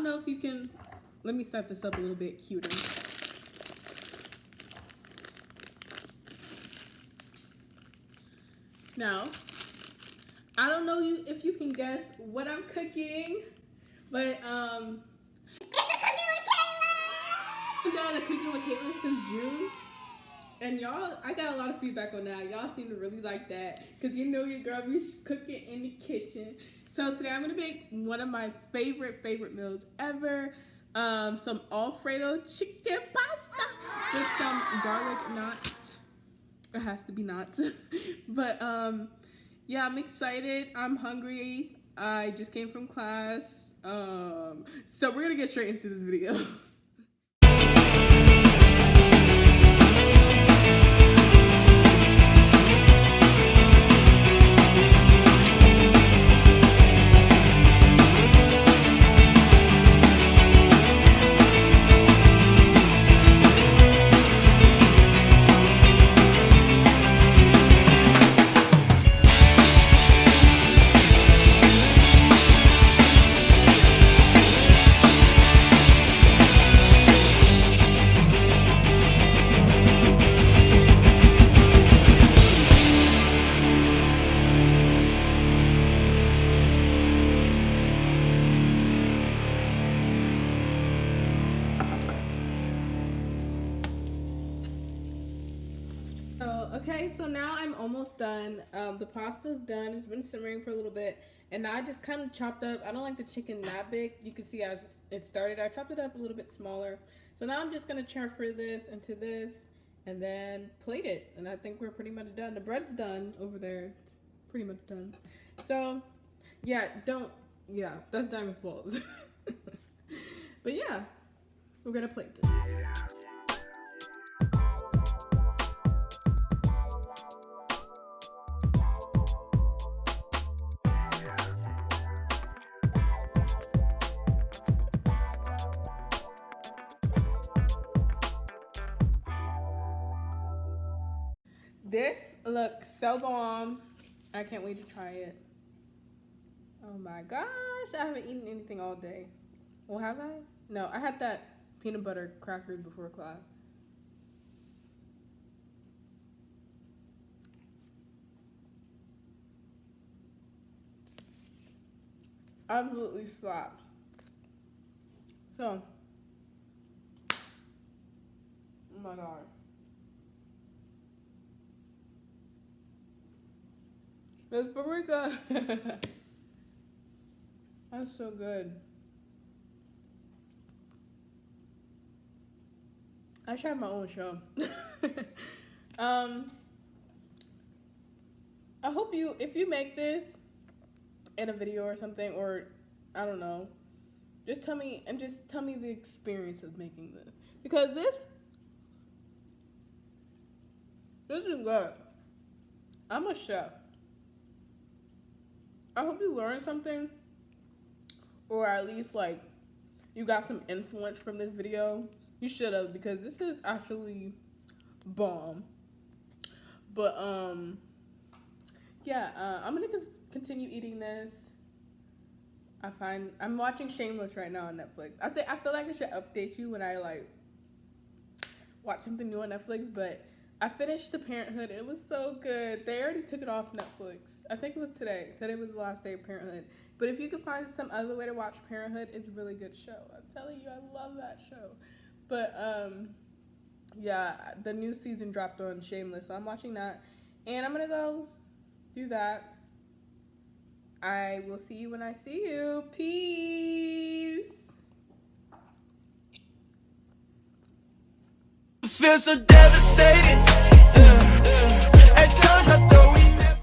know if you can, let me set this up a little bit cuter. Now, I don't know if you can guess what I'm cooking, but it's a cooking with Caitlyn! I've been doing a cooking with Caitlyn since June. And y'all, I got a lot of feedback on that. Y'all seem to really like that. Because you know your girl be cooking in the kitchen. So today I'm going to make one of my favorite meals ever. Some ALFREDO chicken pasta with some garlic knots. It has to be knots. But yeah, I'm excited. I'm hungry. I just came from class. So we're going to get straight into this video. Okay, so now I'm almost done. The pasta's done. It's been simmering for a little bit. And now I just kind of chopped up. I don't like the chicken that big. You can see as it started, I chopped it up a little bit smaller. So now I'm just going to transfer this into this and then plate it. And I think we're pretty much done. The bread's done over there. It's pretty much done. So, yeah, that's Diamond Falls. But yeah, we're going to plate this. This looks so bomb. I can't wait to try it. Oh my gosh, I haven't eaten anything all day. Well, have I? No, I had that peanut butter crackers before class. Absolutely slaps. So, oh my god. This paprika. That's so good. I should have my own show. I hope if you make this in a video or something, or I don't know, just tell me the experience of making this, because this is good. I'm a chef. I hope you learned something, or at least like you got some influence from this video. You should have, because this is actually bomb. But yeah, I'm gonna continue eating this. I'm watching Shameless right now on Netflix. I feel like I should update you when I like watch something new on Netflix, but I finished The Parenthood. It was so good. They already took it off Netflix. I think it was today. Today was the last day of Parenthood. But if you could find some other way to watch Parenthood, it's a really good show. I'm telling you, I love that show. But yeah, the new season dropped on Shameless, so I'm watching that. And I'm gonna go do that. I will see you when I see you. Peace. Feel so devastated. At times I throw